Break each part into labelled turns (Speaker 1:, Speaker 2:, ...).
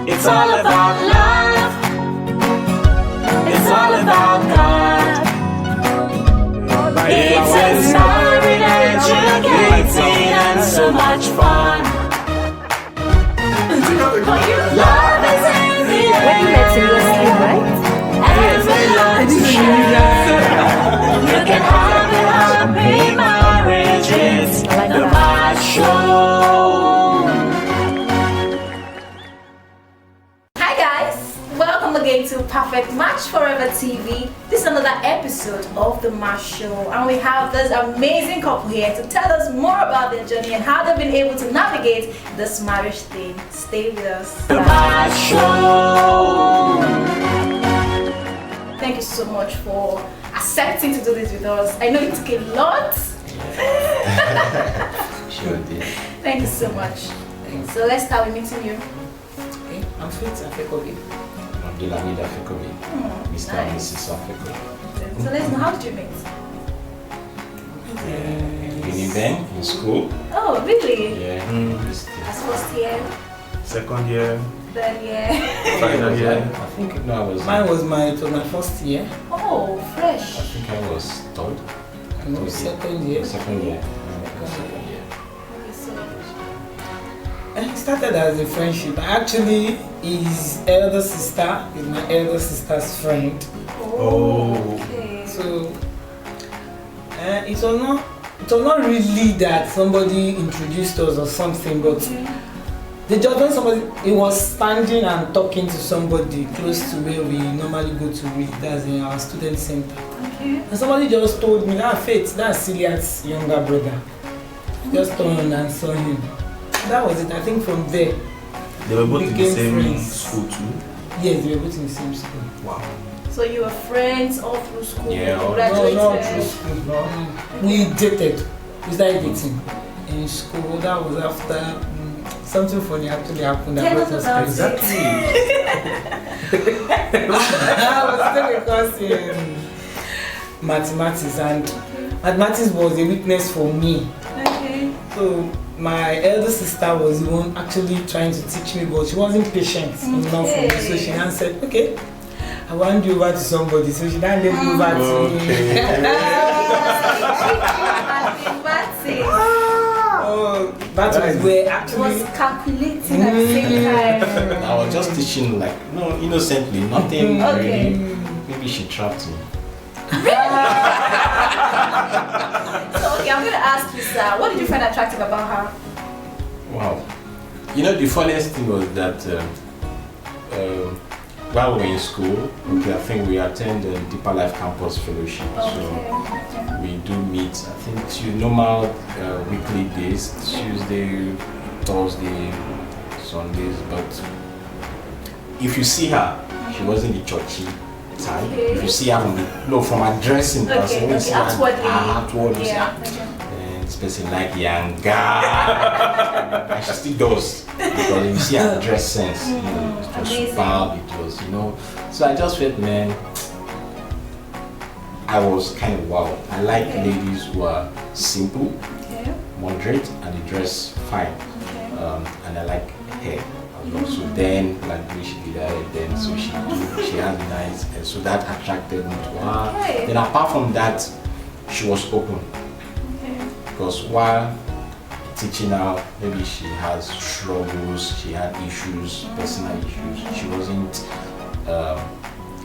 Speaker 1: It's all about love. It's all about God. It's inspiring, educating, and so much fun. Love is in the air.
Speaker 2: When you met him, you were asleep, right?
Speaker 1: And we love to share. You can have it, happy marriages. The MACH Show.
Speaker 2: Hi guys, welcome again to Perfect Match Forever TV. This is another episode of the MACH Show, and we have this amazing couple here to tell us more about their journey and how they've been able to navigate this marriage thing. Stay with us.
Speaker 1: The MACH Show.
Speaker 2: Thank you so much for accepting to do this with us. I know it took a lot.
Speaker 3: Sure did.
Speaker 2: Thank you so much. So let's start with meeting you.
Speaker 4: Okay, I'm Faith Afekobi.
Speaker 3: Abdulhamid Afekobi. Mr. and
Speaker 2: Nice.
Speaker 3: Mrs. Afekobi.
Speaker 2: So let's know, how did you meet?
Speaker 3: Uniben in school.
Speaker 2: Oh, really?
Speaker 3: Yeah.
Speaker 2: As first year,
Speaker 5: Second year,
Speaker 2: third year.
Speaker 5: final year.
Speaker 3: I think no, I was.
Speaker 4: Mine was it was my first year.
Speaker 2: Oh,
Speaker 3: I
Speaker 2: fresh.
Speaker 3: think I was third.
Speaker 4: No, second year.
Speaker 3: Second year. Second year.
Speaker 2: Okay, so
Speaker 4: And it started as a friendship. Actually, his elder sister is my elder sister's friend.
Speaker 2: okay.
Speaker 4: So it was not really that somebody introduced us or something, but the just when somebody he was standing and talking to somebody close to where we normally go to read, that's in our student center.
Speaker 2: Okay.
Speaker 4: And somebody just told me, Faith, that's Celia's younger brother. Just turned and saw him. That was it. I think from there.
Speaker 5: They were both in the
Speaker 4: became
Speaker 5: same
Speaker 4: friends.
Speaker 5: school too.
Speaker 4: Yes, we were both in the same school.
Speaker 5: Wow.
Speaker 2: So you were friends all through school.
Speaker 3: Yeah.
Speaker 2: You
Speaker 4: No,
Speaker 2: graduated.
Speaker 4: not through school. No. We dated. We started dating in school. That was after something funny actually happened. That
Speaker 2: Tell us
Speaker 4: brought us
Speaker 2: about
Speaker 4: closer. I was still a course in mathematics, and mathematics was a weakness for me.
Speaker 2: Okay.
Speaker 4: So my elder sister was the one actually trying to teach me, but she wasn't patient enough for me. So she answered, okay, I want you over to somebody. So she then gave me over to me.
Speaker 2: Mathematics.
Speaker 4: Oh, that was where actually.
Speaker 2: Was calculating at the same time.
Speaker 3: I was just teaching like innocently, nothing
Speaker 2: Okay.
Speaker 3: really. Maybe she trapped me.
Speaker 2: So okay, I'm gonna ask you, sir, what did you find attractive about her?
Speaker 3: Wow. The funniest thing was that while we were in school, I think we attend the Deeper Life Campus Fellowship. So we do meet, I think, normal weekly days, Tuesday, Thursday, Sundays. But if you see her, she wasn't the churchy type.
Speaker 2: Okay.
Speaker 3: If you see her from her dressing, person, when you see her outwardly,
Speaker 2: Yeah.
Speaker 3: and this person like young guy, and she still does, because you see her dress sense, it was
Speaker 2: Amazing.
Speaker 3: superb, it was, so I just felt, man, I was kind of wow. I like ladies who are simple,
Speaker 2: Okay.
Speaker 3: moderate, and they dress fine,
Speaker 2: Okay.
Speaker 3: and I like hair. So then, like she did that, then so she has nice, and so that attracted me to her.
Speaker 2: Okay.
Speaker 3: Then apart from that, she was open.
Speaker 2: Okay.
Speaker 3: Because while teaching her, maybe she has struggles, she had issues, personal issues. She wasn't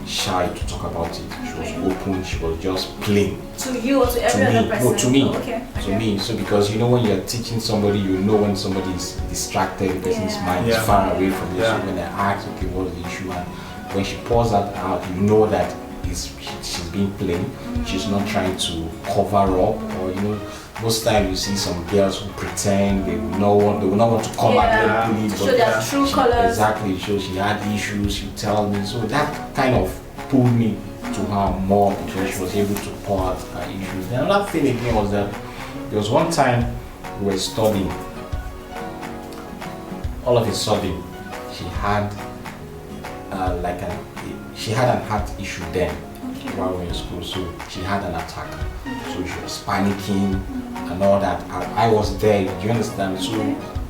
Speaker 3: shy to talk about it. She was open. She was just plain.
Speaker 2: To you or to every other person?
Speaker 3: No, to me.
Speaker 2: Okay.
Speaker 3: To me. So because when you're teaching somebody, when somebody is distracted, the person's mind is far away from you.
Speaker 5: Yeah.
Speaker 3: So when I ask, okay, what's the issue, and when she pours that out, that she's being plain. She's not trying to cover up, or most times you see some girls who pretend they will not want to come out openly,
Speaker 2: to show their true colors.
Speaker 3: Exactly. So she had issues. She tell me. So that kind of pulled me to her more, because she was able to pour out her issues. And another thing again was that there was one time we were studying. All of a sudden, she had she had an heart issue then while we were in school. So she had an attack. So she was panicking and all that. I was there. Do you understand? So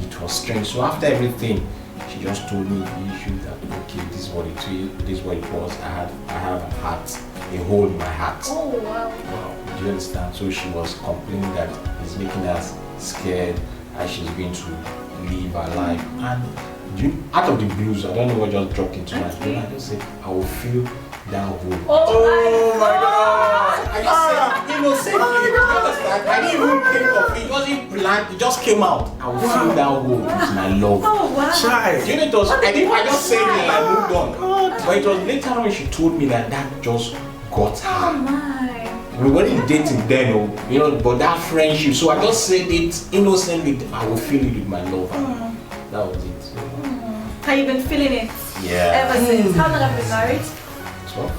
Speaker 3: it was strange. So after everything, she just told me the issue that okay, this is what it was. I have a heart, a hole in my heart.
Speaker 2: Oh wow.
Speaker 3: Do you understand? So she was complaining that it's making us scared as she's going to live her life. And out of the blues, I don't know what just dropped into my brain. I just said, I will feel that hole.
Speaker 2: Oh my God.
Speaker 3: I just said, innocently, you understand? I didn't even think of it. It wasn't planned. It just came out. I will feel that hole with my love.
Speaker 2: Oh wow.
Speaker 5: Child.
Speaker 3: You know, it was, I just said it and I moved on. But it was later on when she told me that just got her.
Speaker 2: Oh my.
Speaker 3: We weren't dating then, but that friendship. So I just said it innocently. I will feel it with my love. And that was it. So.
Speaker 2: Have you been feeling it
Speaker 3: Yeah.
Speaker 2: ever since? How long have you been married?
Speaker 3: 12.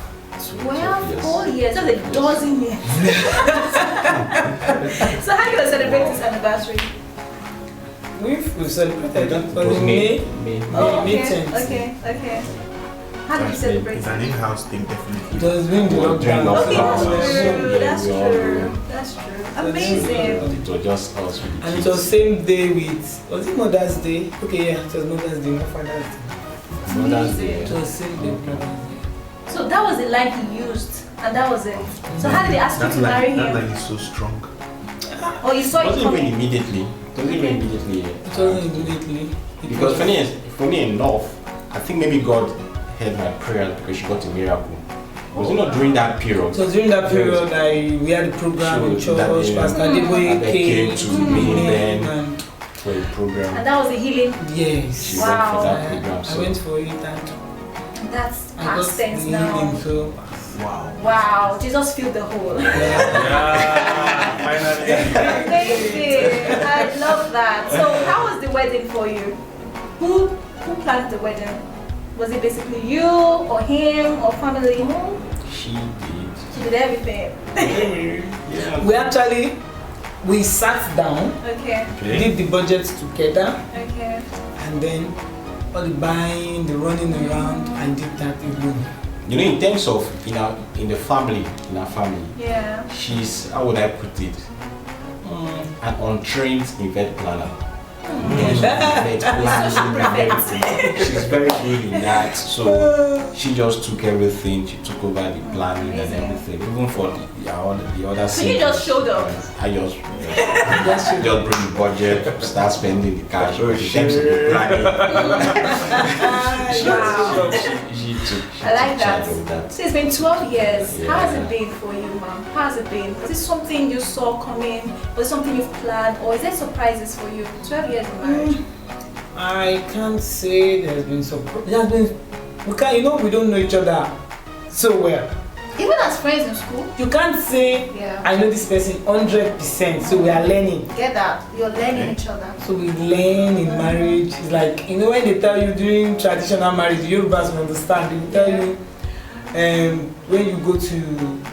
Speaker 2: 12 4 years. That's a dozen years. So how are you gonna celebrate this anniversary?
Speaker 4: We've celebrated
Speaker 3: It
Speaker 4: on
Speaker 3: was
Speaker 4: May.
Speaker 3: May.
Speaker 2: Oh,
Speaker 4: May
Speaker 2: okay,
Speaker 4: 10th.
Speaker 2: okay. How did you celebrate
Speaker 5: It's
Speaker 2: it?
Speaker 5: an in-house thing, definitely.
Speaker 4: It was during the
Speaker 3: Well, during
Speaker 4: lockdown.
Speaker 2: Okay,
Speaker 3: lockdown.
Speaker 2: that's true.
Speaker 3: Yeah,
Speaker 2: That's
Speaker 3: we all
Speaker 2: true.
Speaker 3: do.
Speaker 2: That's true. Amazing.
Speaker 3: It was just us with the
Speaker 4: And
Speaker 3: kids.
Speaker 4: it was same day with, was it Mother's Day? Okay, yeah, it was Mother's Day, not Father's Day.
Speaker 3: Mother's Day.
Speaker 4: It was same day with Mother's Day.
Speaker 2: So that was the line he used, and that was it. So how did they ask you to marry
Speaker 5: That
Speaker 2: him?
Speaker 5: line is so strong.
Speaker 2: Or you saw
Speaker 3: It
Speaker 2: it
Speaker 3: wasn't even
Speaker 2: coming?
Speaker 3: immediately. It wasn't even immediately.
Speaker 4: It wasn't immediately. It
Speaker 3: Because
Speaker 4: was-
Speaker 3: funny enough, I think maybe God heard my prayer because she got a miracle. Was it not during that period?
Speaker 4: So during that period, we had a program in
Speaker 3: Sure,
Speaker 4: church.
Speaker 3: that,
Speaker 4: Pastor
Speaker 3: Abel
Speaker 4: Adeboye
Speaker 3: came to me then
Speaker 4: and
Speaker 3: for a program.
Speaker 2: And that was the healing.
Speaker 4: yes,
Speaker 3: She
Speaker 2: Wow.
Speaker 3: went for that program.
Speaker 4: I
Speaker 3: So
Speaker 4: went for it and
Speaker 2: That's
Speaker 4: I got
Speaker 2: past tense
Speaker 4: the
Speaker 2: now.
Speaker 4: healing. So
Speaker 5: Wow.
Speaker 2: Wow, Jesus filled the hole.
Speaker 5: Yeah, finally.
Speaker 2: Amazing. I love that. So how was the wedding for you? Who planned the wedding? Was it basically you or him or family?
Speaker 3: she did.
Speaker 2: She did everything.
Speaker 3: Yeah.
Speaker 4: we sat down,
Speaker 2: Okay.
Speaker 4: did the budget together,
Speaker 2: Okay.
Speaker 4: and then all the buying, the running around, I did that alone.
Speaker 3: You know, in terms of in our family,
Speaker 2: Yeah.
Speaker 3: she's, how would I put it? An untrained event planner. Event planning and everything. She's very good in that. So she just took everything. She took over the planning and
Speaker 2: Amazing.
Speaker 3: everything. Even for the other
Speaker 2: So you just showed up.
Speaker 3: I just bring the budget, start spending the cash. But in terms of the planning,
Speaker 2: Wow.
Speaker 3: she took
Speaker 2: I like that.
Speaker 3: charge of that.
Speaker 2: So it's been 12 years.
Speaker 3: Yeah.
Speaker 2: How has it been for you, ma'am? How has it been? Was it something you saw coming? Was it something you've planned? Or is there surprises for you? 12 years in marriage.
Speaker 4: I can't say there's been we don't know each other so well.
Speaker 2: Even as friends in school?
Speaker 4: You can't say
Speaker 2: Yeah.
Speaker 4: I know this person 100%, so we are learning.
Speaker 2: Get that? You're learning each other.
Speaker 4: So we learn in marriage. It's like, when they tell you during traditional marriage, Yorubas will understand. They will tell you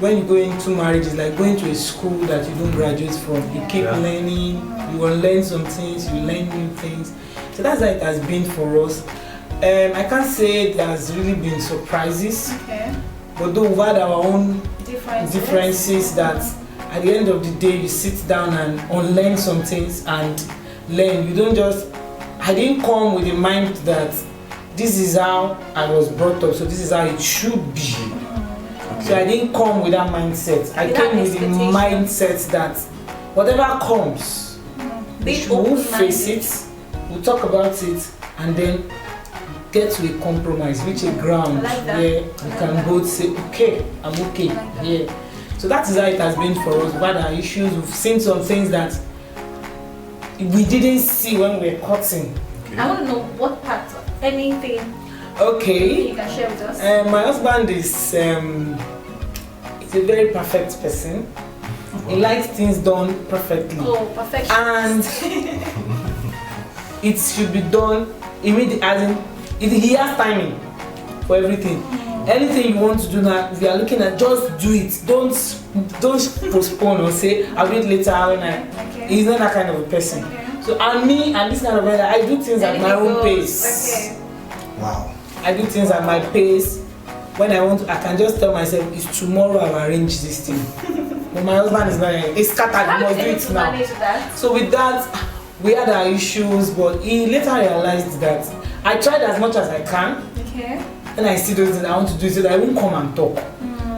Speaker 4: when you go into marriage, it's like going to a school that you don't graduate from. You keep learning, you will learn some things, you learn new things. So that's how it has been for us. I can't say there's really been surprises,
Speaker 2: Okay.
Speaker 4: but though we've had our own
Speaker 2: Differences.
Speaker 4: that at the end of the day you sit down and unlearn some things and learn. You don't just, I didn't come with the mind that this is how I was brought up, so this is how it should be. So I didn't come with that mindset. I
Speaker 2: Without
Speaker 4: came with the
Speaker 2: expectation.
Speaker 4: mindset that whatever comes, we'll face it, we'll talk about it, and then get to a compromise, reach a ground
Speaker 2: I like that.
Speaker 4: where we can both say, okay, I'm okay
Speaker 2: I like that.
Speaker 4: here. So that is how it has been for us. We've had our issues, we've seen some things that we didn't see when we were cutting.
Speaker 2: I want to know what part, anything
Speaker 4: Okay.
Speaker 2: you can share with us.
Speaker 4: My husband is a very perfect person. He likes things done perfectly.
Speaker 2: Oh, perfection.
Speaker 4: And it should be done immediately, as in, he has timing for everything. Anything you want to do now, if you are looking at, just do it. Don't postpone or say I'll do it later when
Speaker 2: Okay.
Speaker 4: He's not that kind of a person.
Speaker 2: Okay.
Speaker 4: So and me and this kind of weather, I do things at my own
Speaker 2: Anything
Speaker 4: pace.
Speaker 2: goes. Okay.
Speaker 5: Wow.
Speaker 4: I do things at my pace. When I want to, I can just tell myself, it's tomorrow I'll arrange this thing. But my husband is not, it's scattered,
Speaker 2: How
Speaker 4: you must
Speaker 2: did
Speaker 4: do
Speaker 2: you
Speaker 4: it now.
Speaker 2: manage that?
Speaker 4: So with that, we had our issues, but he later realized that I tried as much as I can.
Speaker 2: Okay.
Speaker 4: And I see those things I want to do so that I won't come and talk.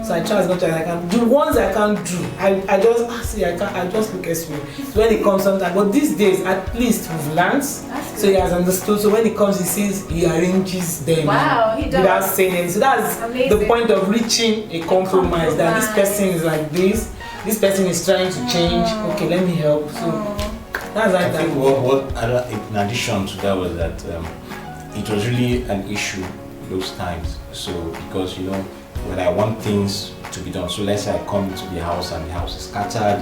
Speaker 4: So I try as much as I can. The ones I can't do, I just see I just look at me. So when it comes sometimes, but these days at least we've learned. So he has understood. So when it comes, he sees he arranges them.
Speaker 2: Wow, he does.
Speaker 4: Without saying anything. So that's
Speaker 2: amazing.
Speaker 4: the point of reaching a compromise. That this person is like this person is trying to change. Okay, let me help. So that's like
Speaker 3: I think in addition to that was that it was really an issue those times. So because when I want things to be done, so let's say I come into the house and the house is scattered,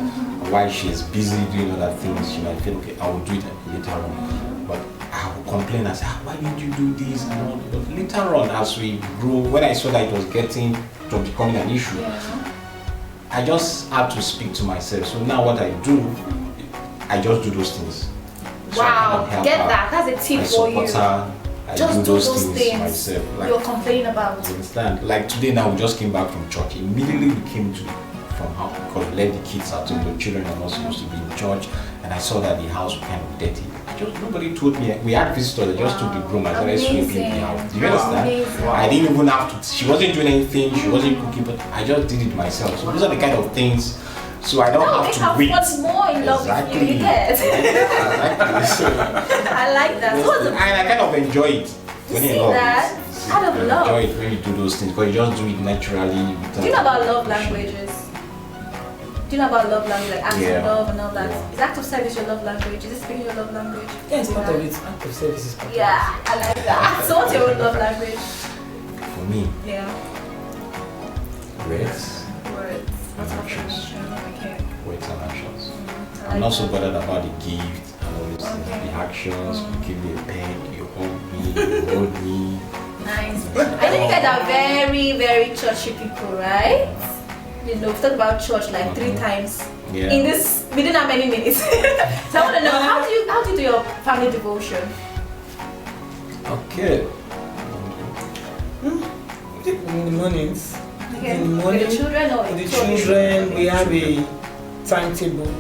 Speaker 3: while she's busy doing other things, she might feel okay, I will do it later on. But I will complain and say, why did you do this? And all. But later on, as we grew, when I saw that it was becoming an issue, I just had to speak to myself. So now what I do, I just do those things. So I kind of help
Speaker 2: get
Speaker 3: her.
Speaker 2: that. That's a tip
Speaker 3: I
Speaker 2: for
Speaker 3: support
Speaker 2: you.
Speaker 3: her. I
Speaker 2: Just
Speaker 3: do those things myself.
Speaker 2: You're complaining about.
Speaker 3: You understand? Like today now we just came back from church. Immediately we came from house because we let the kids out, so the children are not supposed to be in church, and I saw that the house was kind of dirty. Nobody told me. We had visitors that just took the broom and started sweeping the house. Do you understand?
Speaker 2: Amazing.
Speaker 3: I didn't even have to. She wasn't doing anything. She wasn't cooking, but I just did it myself. So those are the kind of things. So I don't have to wait.
Speaker 2: What's more in love with you? You get.
Speaker 3: Exactly. So,
Speaker 2: I like that.
Speaker 3: and I kind of enjoy it. When
Speaker 2: You
Speaker 3: you
Speaker 2: see
Speaker 3: love
Speaker 2: that?
Speaker 3: it.
Speaker 2: Out of
Speaker 3: You
Speaker 2: love.
Speaker 3: enjoy it when you do those things because you just do it naturally.
Speaker 2: Do you know about love languages? Do you know about love language, like acts of love and all that?
Speaker 3: Yeah.
Speaker 2: Is act of service your love language? Is it speaking your love language?
Speaker 4: yeah, it's part of it. Act of service is part of it.
Speaker 2: Yeah, I like that. So what's your own love language?
Speaker 3: For me,
Speaker 2: Yeah.
Speaker 3: words,
Speaker 2: Words. What's
Speaker 3: Actions.
Speaker 2: affirmation? Okay.
Speaker 3: words and actions.
Speaker 2: I
Speaker 3: I'm
Speaker 2: like
Speaker 3: not so
Speaker 2: that.
Speaker 3: bothered about the gift and all these things.
Speaker 2: Okay.
Speaker 3: The actions, you give me a pen, you hold me, you hold me.
Speaker 2: Nice. I think you guys are very, very churchy people, right? We've talked about church like 3 times.
Speaker 3: Yeah.
Speaker 2: In this, within how many minutes? So I want to know, how do you do your family devotion?
Speaker 3: Okay.
Speaker 4: In the mornings.
Speaker 2: Okay.
Speaker 4: In the morning,
Speaker 2: With the children or
Speaker 4: with the
Speaker 2: children?
Speaker 4: children, we have a timetable.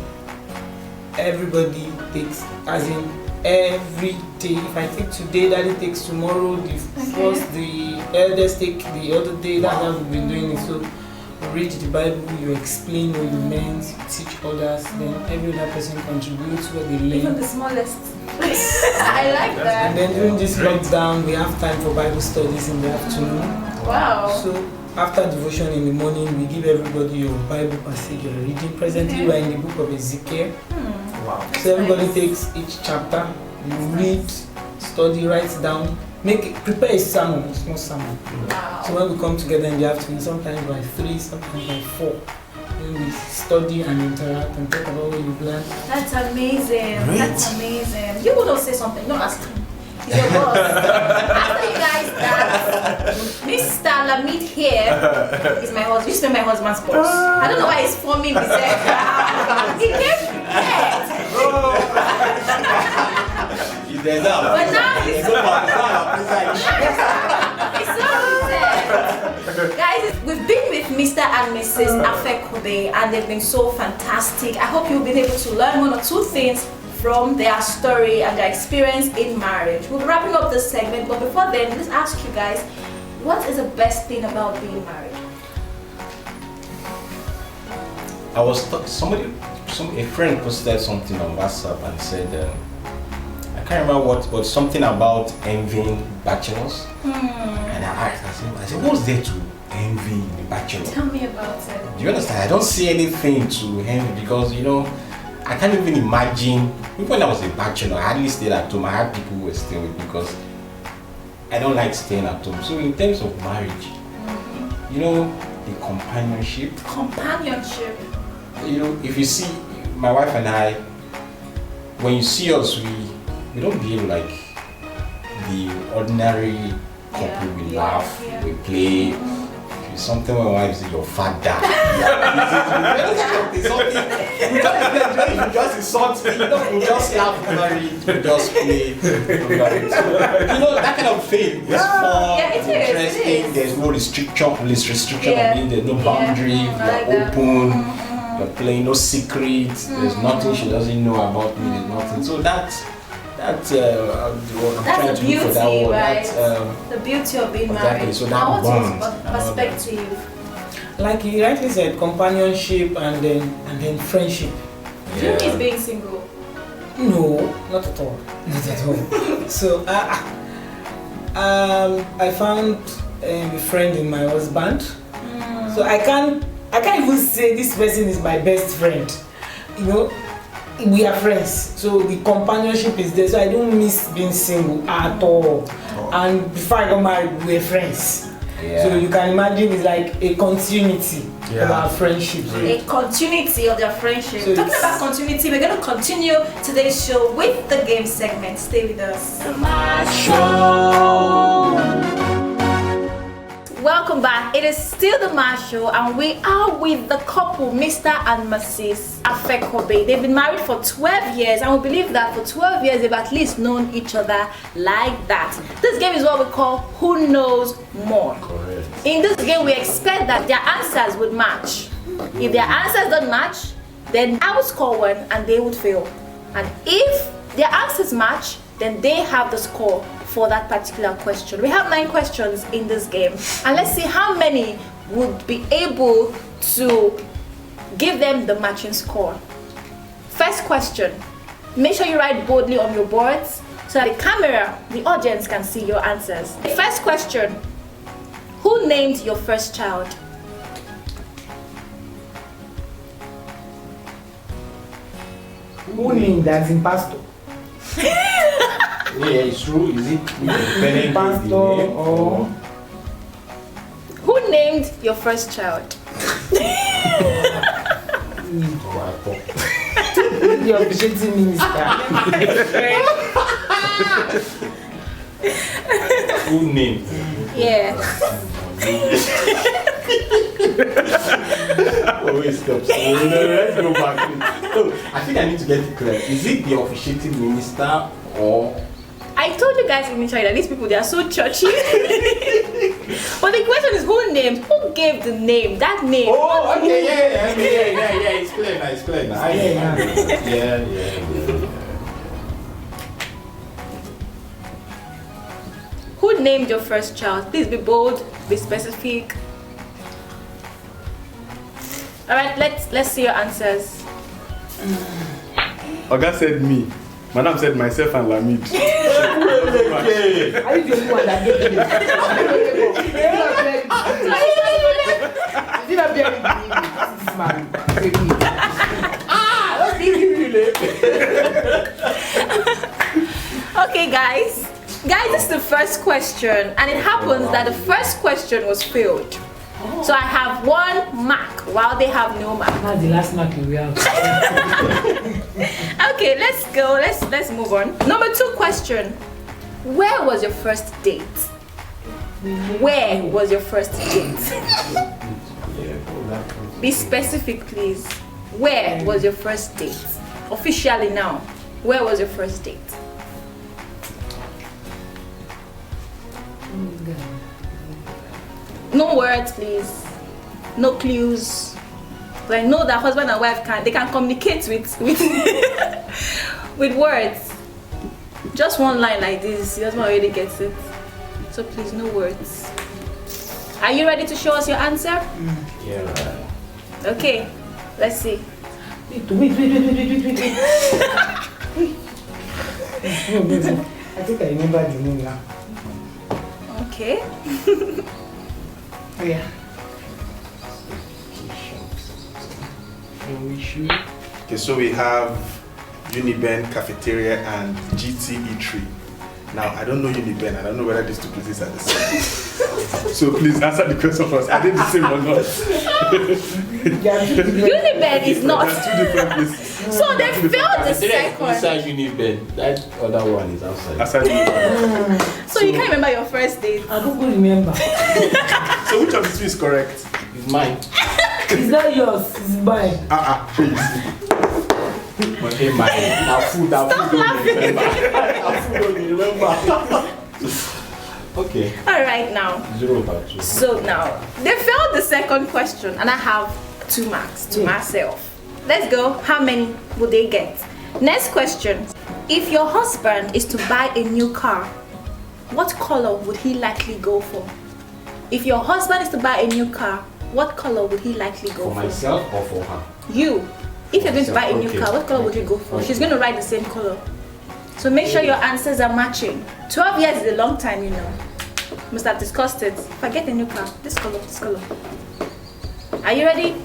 Speaker 4: Everybody takes, as in every day. If I take today, daddy takes tomorrow. The elders take the other day. That's how we've been doing it. So you read the Bible, you explain what you meant, you teach others. Then every other person contributes what they
Speaker 2: Even
Speaker 4: learn.
Speaker 2: the smallest. I like
Speaker 4: And
Speaker 2: that.
Speaker 4: then during this lockdown, we have time for Bible studies in the afternoon.
Speaker 2: Wow.
Speaker 4: So after devotion in the morning, we give everybody your Bible passage you're reading. Presently, we're in the book of Ezekiel.
Speaker 5: Wow.
Speaker 4: So everybody takes each chapter, you read, study, write down, prepare a sermon, a small sermon.
Speaker 2: Wow.
Speaker 4: So when we come together in the afternoon, sometimes by 3, sometimes by 4, then we study and interact and talk about what you've learned.
Speaker 2: That's amazing.
Speaker 3: Great.
Speaker 2: That's amazing. You want to say something? No, ask him. He's your boss. After you guys that Mr. Lamid here is my husband. Used to be my husband's boss. I don't know why he's forming himself. He came prepared.
Speaker 3: He's there now.
Speaker 2: But now he's so
Speaker 3: He's
Speaker 2: Guys, we've been with Mr. and Mrs. Afekube and they've been so fantastic. I hope you've been able to learn 1 or 2 things from their story and their experience in marriage. We'll be wrapping up this segment, but before then, let's ask you guys, what is the best thing about being married?
Speaker 3: I was a friend posted something on WhatsApp and said, I can't remember what, but something about envying bachelors. And I asked, I said, what's there to envy in the bachelor?
Speaker 2: Tell me about it.
Speaker 3: Do you understand? I don't see anything to envy because, I can't even imagine. Even when I was a bachelor, I hardly stayed at home. I had people who were staying with me because I don't like staying at home. So in terms of marriage, the companionship.
Speaker 2: Companionship.
Speaker 3: If you see my wife and I, when you see us, we don't behave like the ordinary couple. We laugh, we play. If it's something my wife says, your father. You just insult me. We just laugh over it. We just play over it. So, that kind of thing is fun,
Speaker 2: Yeah, it is, it
Speaker 3: interesting.
Speaker 2: is.
Speaker 3: There's no restriction on
Speaker 2: Yeah.
Speaker 3: being. There's no boundary.
Speaker 2: I like
Speaker 3: You're
Speaker 2: that.
Speaker 3: open. You're playing no secrets. There's nothing she doesn't know about me. There's nothing. So that's That's I'm trying
Speaker 2: That's
Speaker 3: to
Speaker 2: the
Speaker 3: look for that
Speaker 2: beauty,
Speaker 3: word.
Speaker 2: right?
Speaker 3: That's,
Speaker 2: The beauty of being
Speaker 3: exactly,
Speaker 2: married.
Speaker 3: so that
Speaker 2: Now, what's
Speaker 3: bond,
Speaker 2: your perspective?
Speaker 4: Like you rightly said, companionship and then friendship.
Speaker 2: Do you miss being single?
Speaker 4: No, not at all. Not at all. So I found a friend in my husband. So I can't even say this person is my best friend. You know, we are friends. So the companionship is there. So I don't miss being single at all. And before I got married, we were friends.
Speaker 3: Yeah.
Speaker 4: So you can imagine it's like a continuity of our friendship.
Speaker 2: A continuity of their friendship.
Speaker 4: So
Speaker 2: Talking about continuity, we're going to continue today's show with the game segment. Stay with us.
Speaker 1: The MACH Show.
Speaker 2: Welcome back. It is still the MACH Show, and we are with the couple, Mr. and Mrs. Afekobe. They've been married for 12 years, and we believe that for 12 years they've at least known each other like that. This game is what we call Who Knows More.
Speaker 3: correct.
Speaker 2: In this game, we expect that their answers would match. If their answers don't match, then I would score one and they would fail. And if their answers match, then they have the score for that particular question. We have 9 questions in this game, and let's see how many would be able to give them the matching score. First question. Make sure you write boldly on your boards so that the camera, the audience, can see your answers. The first question. Who named your first child?
Speaker 4: Who named as in pastor?
Speaker 3: Yeah, it's true. Is it depending on
Speaker 4: Pastor
Speaker 3: the name
Speaker 4: or
Speaker 2: Who named your first child?
Speaker 4: the officiating minister?
Speaker 3: Who named?
Speaker 2: Yeah.
Speaker 3: Always stops. Let's go back. No, I think I need to get it clear. Is it the officiating minister or?
Speaker 2: I told you guys initially that these people, they are so churchy. But the question is who named? Who gave the name? That name.
Speaker 3: Oh, okay, yeah. It's clear now. It's clear now. Yeah.
Speaker 2: Who named your first child? Please be bold, be specific. Alright, let's see your answers.
Speaker 5: Oga said me. Madam said myself and Lamid.
Speaker 3: Okay.
Speaker 4: Are you the only one that gave it? Did I bear this man?
Speaker 3: Don't give me
Speaker 2: Okay, guys. This is the first question, and it happens that the first question was failed. So I have 1 mark while they have no mark.
Speaker 4: That's the last mark we have.
Speaker 2: Okay, let's go. Let's move on. Number 2 question. Where was your first date? Where was your first date? Be specific, please. Where was your first date? Officially now. Where was your first date? No words, please. No clues. But I know that husband and wife can communicate with with words. Just one line like this, your husband already gets it. So please, no words. Are you ready to show us your answer?
Speaker 3: Yeah, right.
Speaker 2: Okay, let's see.
Speaker 4: Wait. I think I remember the name now.
Speaker 2: Okay.
Speaker 4: Oh, yeah.
Speaker 5: Okay, so we have Uniben Cafeteria and GT Eatery. Now, I don't know Uniben. I don't know whether these 2 places are the same. So please answer the question first. Are they the same or not?
Speaker 2: Uniben is not.
Speaker 5: There's 2 different places.
Speaker 2: So they failed the second.
Speaker 3: Inside Uniben, that other one is outside.
Speaker 5: Aside
Speaker 2: So you can't remember your first date.
Speaker 4: I don't remember.
Speaker 5: So which of the 2 is correct?
Speaker 3: It's mine.
Speaker 4: It's not yours, it's mine.
Speaker 5: Please.
Speaker 3: Okay, mine. Now food don't remember. Okay.
Speaker 2: Alright now.
Speaker 3: 0/2.
Speaker 2: So now they failed the second question, and I have 2 marks to myself. Let's go. How many will they get? Next question. If your husband is to buy a new car, what color would he likely go for? If your husband is to buy a new car, what color would he likely go for?
Speaker 3: For myself or for her?
Speaker 2: You. If you're going to buy a new car, what color would you go for? She's going to write the same color. So make sure your answers are matching. 12 years is a long time, you know. Must have discussed it. If I get a new car, this color, this color. Are you ready?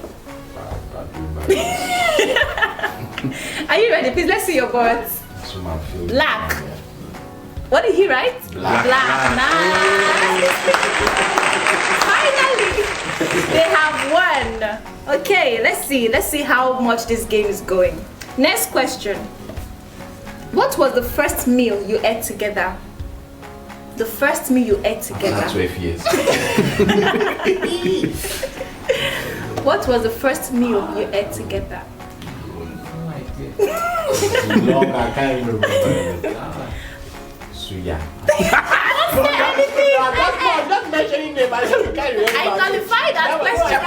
Speaker 2: Are you ready? Please, let's see your boards. Black. What did he write?
Speaker 3: Black.
Speaker 2: Nice. Finally, they have won. Okay, let's see how much this game is going. Next question. What was the first meal you ate together? The first meal you ate together.
Speaker 3: After 12 years.
Speaker 2: What was the first meal you ate together?
Speaker 3: Long, I can't even remember. Suya.
Speaker 2: Anything.
Speaker 3: Not mentioning them. I can't remember.
Speaker 2: I qualified that question.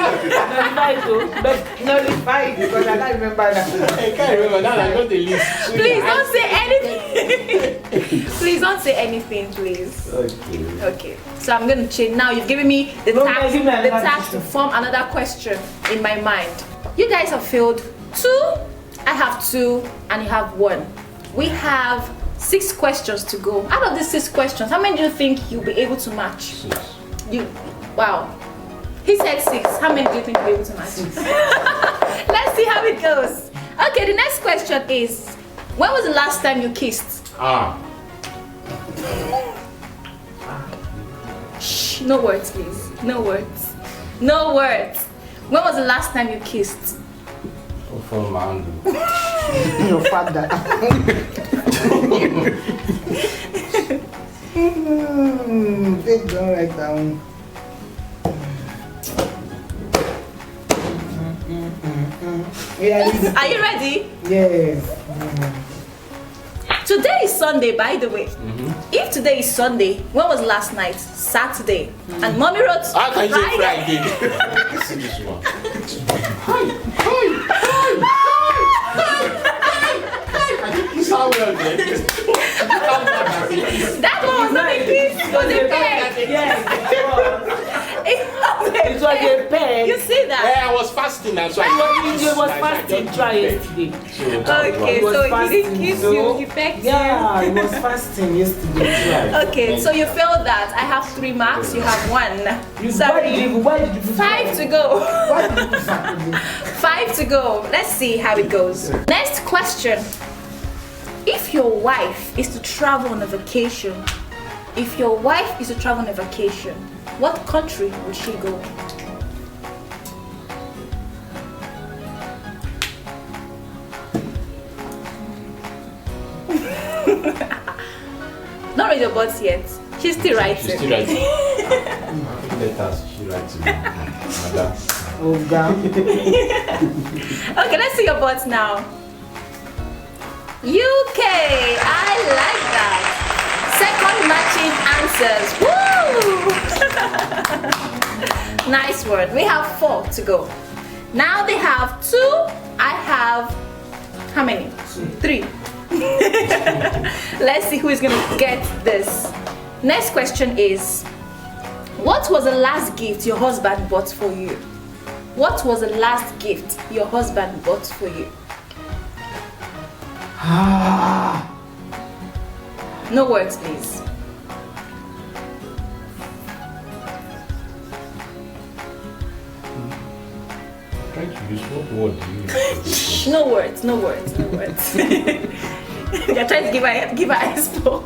Speaker 4: Nullified because I can't remember that.
Speaker 3: I can't remember. Now I got the list.
Speaker 2: Please don't say anything. Please don't say anything, please. Okay. So I'm going to change. Now you've given me the task to form another question in my mind. You guys have failed 2. I have 2 and you have 1. We have 6 questions to go. Out of these 6 questions, how many do you think you'll be able to match?
Speaker 3: 6.
Speaker 2: Wow. He said 6. How many do you think you'll be able to match? Let's see how it goes. Okay, the next question is, when was the last time you kissed? Shh, no words, please. No words. No words. When was the last time you kissed?
Speaker 3: For Mandu.
Speaker 4: Your father. Take down right down.
Speaker 2: Are you ready?
Speaker 4: Yes.
Speaker 2: Today is Sunday, by the way. If today is Sunday, when was last night? Saturday. And mommy wrote
Speaker 3: How can you say
Speaker 2: Friday.
Speaker 3: Friday? Listen to this one. I think you sound well then.
Speaker 2: That one was not a kiss, it was a peg.
Speaker 4: It was a pen.
Speaker 2: You see that?
Speaker 3: Yeah, I was fasting and so
Speaker 4: It was fasting. Try yesterday.
Speaker 2: Okay, so he didn't kiss you, he pegged
Speaker 4: Yeah, it was fasting yesterday.
Speaker 2: you. Okay, so you failed that. I have 3 marks, you have 1. Sorry.
Speaker 4: Why did you
Speaker 2: 5 to go.
Speaker 4: Why did you do
Speaker 2: 5 to go. Let's see how it goes. Next question. If your wife is to travel on a vacation, what country would she go? Don't read your boards yet. She's still writing.
Speaker 3: She's still writing. Letters, she writes to me. Madam.
Speaker 4: Oh, God.
Speaker 2: Okay, let's see your boards now. UK, I like that. Second matching answers. Woo! Nice one. We have 4 to go. Now they have 2. I have how many? 3. Let's see who is going to get this. Next question is, what was the last gift your husband bought for you? What was the last gift your husband bought for you? No words, please.
Speaker 3: Trying to use what word do you use?
Speaker 2: No words, no words, no words. You're trying to give her expo.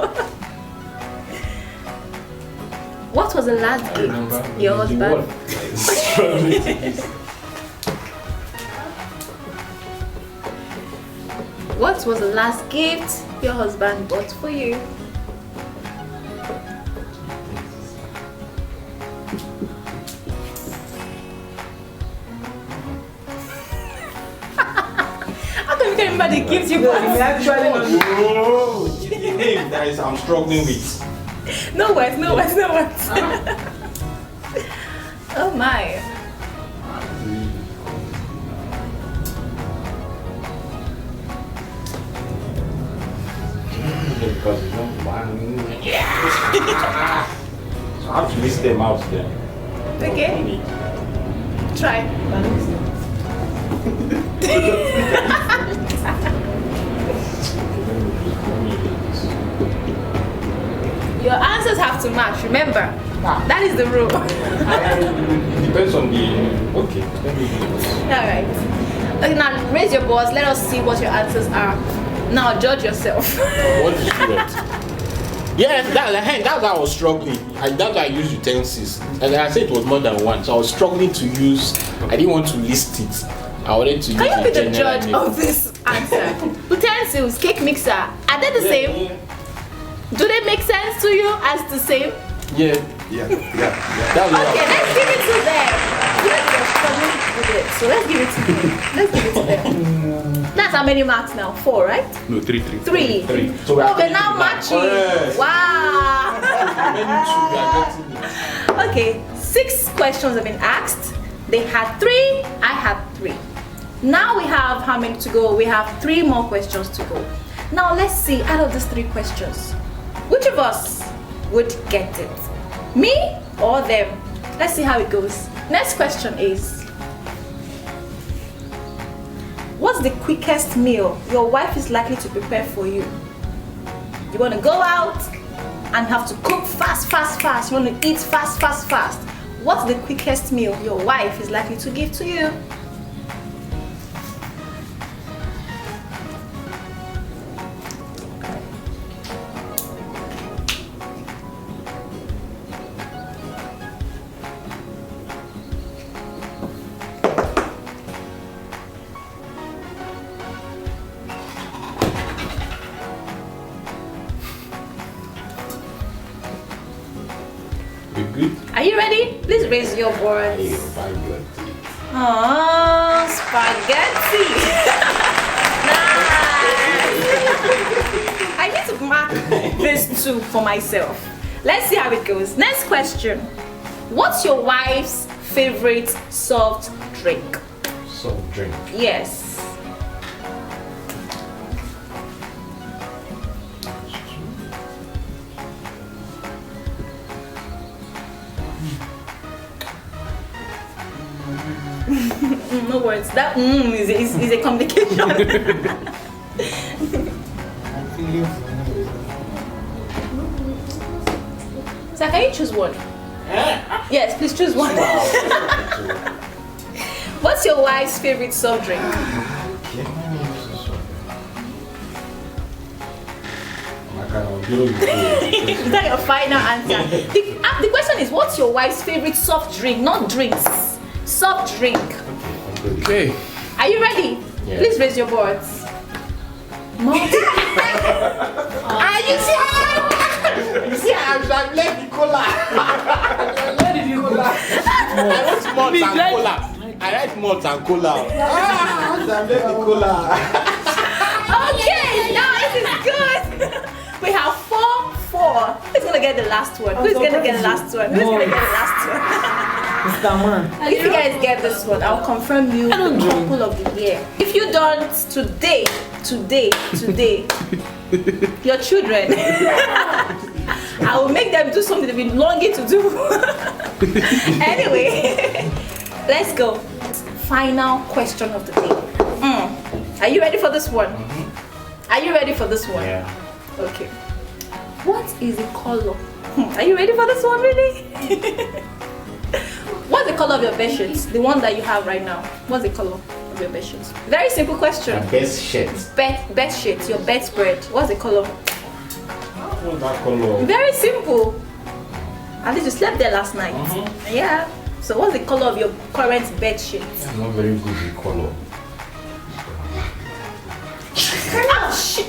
Speaker 2: What was the last gift your husband? What was the last gift your husband bought for you? How come you can't remember the gifts you bought?
Speaker 3: I'm struggling with.
Speaker 2: No words, no words, no words. Oh my.
Speaker 3: because it's not one. So I have to list them out there.
Speaker 2: Okay. Try. Your answers have to match, remember? That is the rule.
Speaker 3: It depends on the. Okay, let me do this.
Speaker 2: Alright. Okay, now raise your boards. Let us see what your answers are. Now judge yourself.
Speaker 3: What is correct? Yes, that's how I was struggling. That's why I used utensils. And I said it was more than one, so I was struggling to use. I didn't want to list it. I wanted to use.
Speaker 2: Can you be the
Speaker 3: general
Speaker 2: judge
Speaker 3: name.
Speaker 2: of this answer? Utensils, cake mixer, are they the same? Do they make sense to you as the same?
Speaker 3: Yeah. That's what
Speaker 2: Okay, let's give it to them. You're struggling with it, so let's give it to them. Let's give it to them. That's how many marks now? 4, right?
Speaker 5: No, 3.
Speaker 2: 3.
Speaker 3: So we are
Speaker 2: Oh, we're now matching.
Speaker 3: Correct.
Speaker 2: Wow.
Speaker 3: Many two, we are getting it.
Speaker 2: Okay, 6 questions have been asked. They had 3, I had 3. Now we have how many to go? We have 3 more questions to go. Now let's see, out of these 3 questions, which of us would get it? Me or them? Let's see how it goes. Next question is, what's the quickest meal your wife is likely to prepare for you? You want to go out and have to cook fast. You want to eat fast. What's the quickest meal your wife is likely to give to you?
Speaker 3: We're good.
Speaker 2: Are you ready? Please raise your boards. Oh, spaghetti. Nice. I need to mark this too for myself. Let's see how it goes. Next question. What's your wife's favorite soft drink?
Speaker 3: Soft drink.
Speaker 2: Yes. No words. That is a complication. So can you choose one? Yes, please choose one. What's your wife's favorite soft drink? Is that your final answer? The question is, what's your wife's favorite soft drink? Not drinks. Soft drink.
Speaker 3: Okay.
Speaker 2: Are you ready?
Speaker 3: Yeah.
Speaker 2: Please raise your boards. Multi. Are you sure?
Speaker 3: You see, I've left the cola. I wrote malt and cola. I write malt and cola. I've left the cola.
Speaker 2: Okay, now this is good. We have 4. Who's gonna get the last one? Who's gonna get the last one? Who's gonna get the last one?
Speaker 4: Mr. Man.
Speaker 2: If you guys get this one, I'll confirm you the couple of the year. If you don't today, your children, I will make them do something they've been longing to do. Anyway, let's go. Final question of the day. Are you ready for this one? Are you ready for this one?
Speaker 3: Yeah.
Speaker 2: Okay. What is the color? Are you ready for this one, really? What's the color of your bedsheets? The one that you have right now. What's the color of your bedsheets? Very simple question.
Speaker 3: Best shit.
Speaker 2: Bedsheets, your bedspread. What's the color?
Speaker 3: What's that color?
Speaker 2: Very simple. At least you slept there last night. Yeah. So what's the color of your current bedsheets?
Speaker 3: I'm not very good with color.
Speaker 2: Oh shit!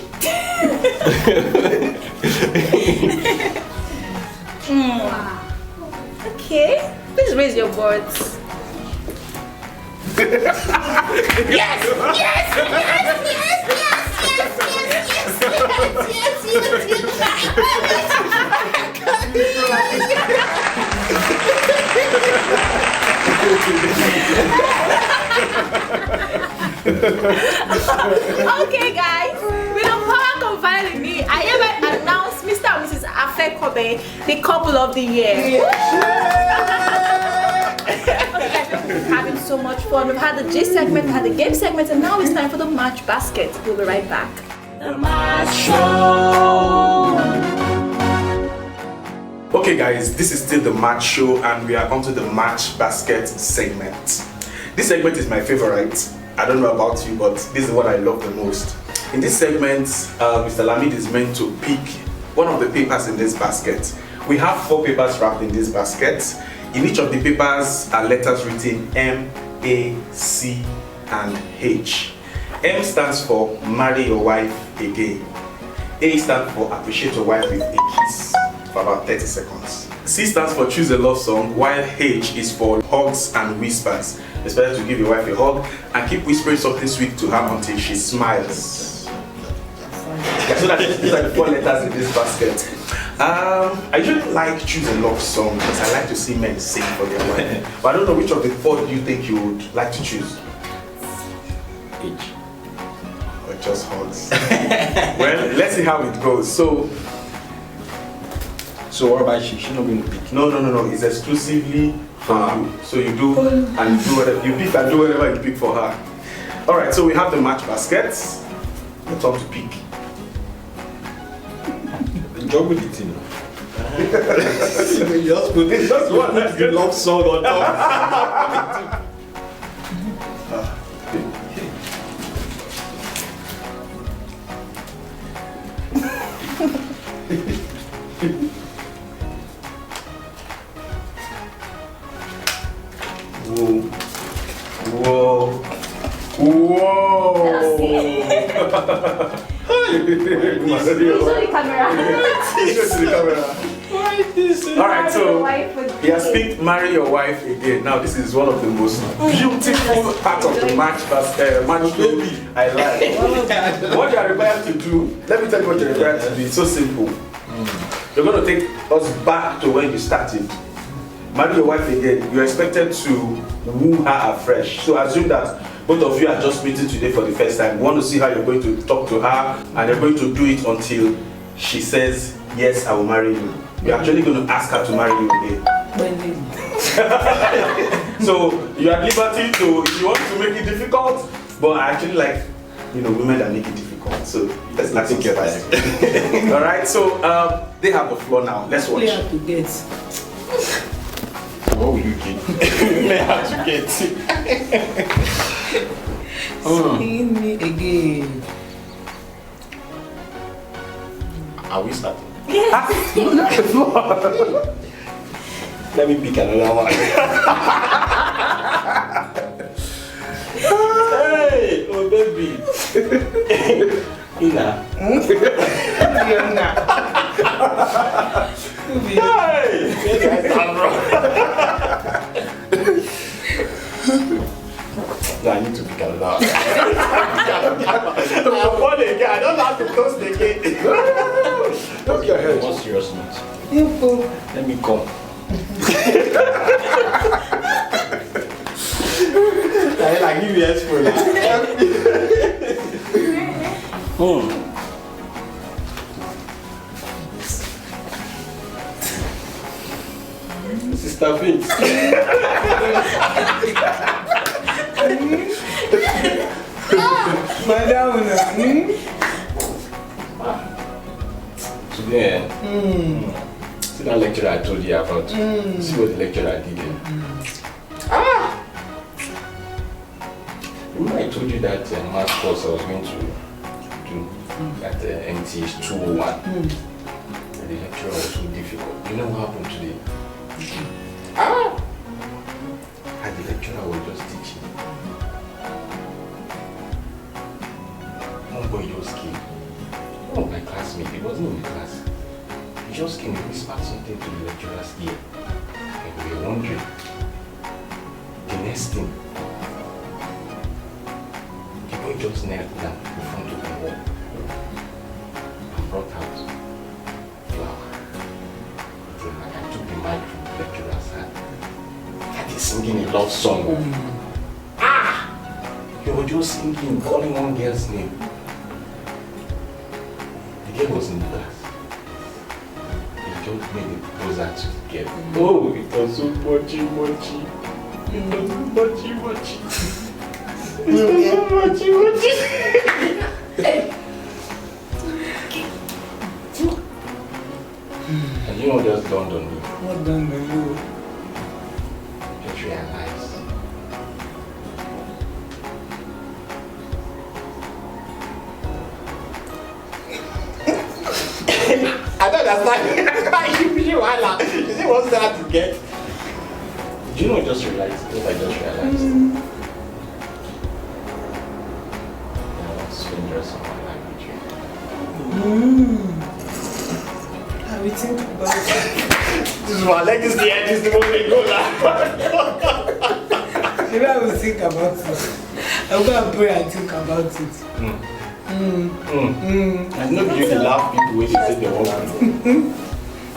Speaker 2: Okay. Please raise your boards. Okay, guys. With the power confined in me, I hereby announce Mr. and Mrs. Afekobe, the couple of the year. We're having so much fun. We've had the G segment, we've had the game segment, and now it's time for the match basket. We'll be right back.
Speaker 1: The MACH Show.
Speaker 5: Okay guys, this is still the MACH Show and we are onto the match basket segment. This segment is my favorite. I don't know about you, but this is what I love the most. In this segment, Mr. Lamid is meant to pick one of the papers in this basket. We have 4 papers wrapped in this basket. In each of the papers are letters written M, A, C, and H. M stands for marry your wife again. A stands for appreciate your wife with a kiss for about 30 seconds. C stands for choose a love song, while H is for hugs and whispers. It's better to give your wife a hug and keep whispering something sweet to her until she smiles. So these are the 4 letters in this basket. I usually like choose a love song because I like to see men sing for their wife. But I don't know which of the 4 do you think you would like to choose?
Speaker 3: H.
Speaker 5: Or just hugs? Well, let's see how it goes. So
Speaker 3: what about she? She's not going to pick.
Speaker 5: no. It's exclusively for you. So you do and do whatever you pick and do whatever you pick for her. All right. So we have the match baskets. It's time to pick.
Speaker 3: Enjoy with it, you know.
Speaker 5: Just put it. Just one. That's good.
Speaker 3: Love song on top.
Speaker 2: Show the camera.
Speaker 5: Alright, so he has picked marry your wife again. Now this is one of the most beautiful parts of the match show I like. What you are required to do, let me tell you what you're required to do. It's so simple. You're going to take us back to when you started. Marry your wife again. You're expected to woo her afresh. So assume that both of you are just meeting today for the first time. You want to see how you're going to talk to her, and you're going to do it until she says, yes, I will marry you. You're actually going to ask her to marry you again. So you are at liberty to, if you want to make it difficult, but I actually like, women that make it difficult. So let's not think about it. All right, so they have the floor now. Let's watch.
Speaker 3: What will you get? May have to get.
Speaker 4: Sing me again.
Speaker 3: Are we starting?
Speaker 2: Yes.
Speaker 5: Look at the floor.
Speaker 3: Let me pick another one. Hey, oh baby. Ina. Hey! No, I need to pick another one. I don't have to close the gate. Look your head. One serious note. Let me come. I give you a spoon. Sister Vince.
Speaker 4: Madam,
Speaker 3: Today, see that lecture I told you about? See what the lecturer did there? Remember I told you that math course I was going to do at NTH 201? And the lecturer was so difficult. You know what happened today? And the lecturer was just teaching. One boy just came. One of my classmates, he wasn't in the class. He just came and whispered something to the lecturer's ear. And we were wondering. The next thing, the boy just knelt down in front of the wall and brought out flower. I took the mic from the lecturer's hand. That is singing a love song. He was just singing, calling one girl's name. The girl was in the class. don't need it closer together. Oh, it was so mochi. It was so mochi. It was so mochi. And you know what just dawned on me?
Speaker 4: What done to you?
Speaker 3: Just realized. I don't understand. You see what's that to get? Do you know what I just realized? What I just realized? Strangers on my language.
Speaker 4: I will think about it.
Speaker 3: This is my legacy and this is the moment go
Speaker 4: Maybe I will think about it. I'll go and pray and think about it.
Speaker 3: I know you laugh people when they say they want to.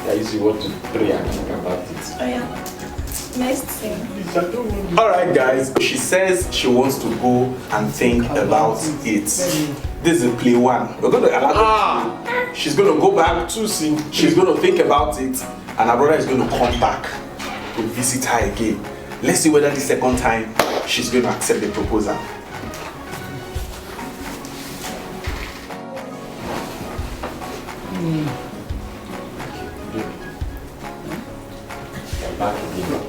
Speaker 3: I usually want to pray and think about it.
Speaker 2: Oh yeah. Next thing.
Speaker 5: Alright guys, she says she wants to go and think about it. This is play one. We're going to allow her. She's going to go back to see. She's going to think about it, and her brother is going to come back to visit her again. Let's see whether the second time she's going to accept the proposal.
Speaker 3: Back again.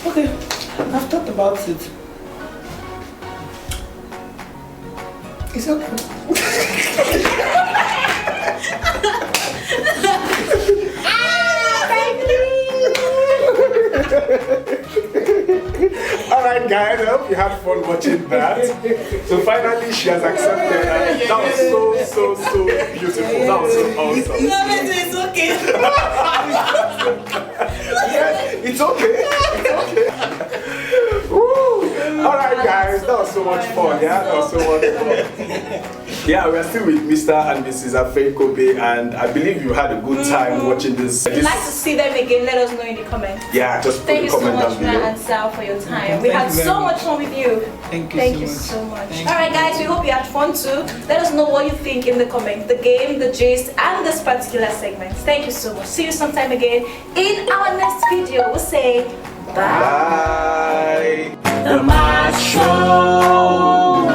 Speaker 4: Okay, I've thought about it. It's okay.
Speaker 5: Alright guys, I hope you had fun watching that. So finally she has accepted, and that was so beautiful. That was so awesome.
Speaker 2: It's okay.
Speaker 5: Yes, it's okay. Woo. Alright guys, that was so much fun. Yeah, that was so much fun. Yeah, we are still with Mr. and Mrs. Afei Kobe, and I believe you had a good time watching this.
Speaker 2: If you'd like to see them again, let us know in the comments.
Speaker 5: Yeah, just put
Speaker 2: Thank
Speaker 5: a
Speaker 2: you so
Speaker 5: comment
Speaker 2: much,
Speaker 5: down below.
Speaker 2: Mona and Sal, for your time. We had so much fun with you.
Speaker 4: Thank you so much.
Speaker 2: Alright guys, we hope you had fun too. Let us know what you think in the comments. The game, the gist, and this particular segment. Thank you so much. See you sometime again in our next video. We'll say bye.
Speaker 5: Bye.
Speaker 1: The MACH Show.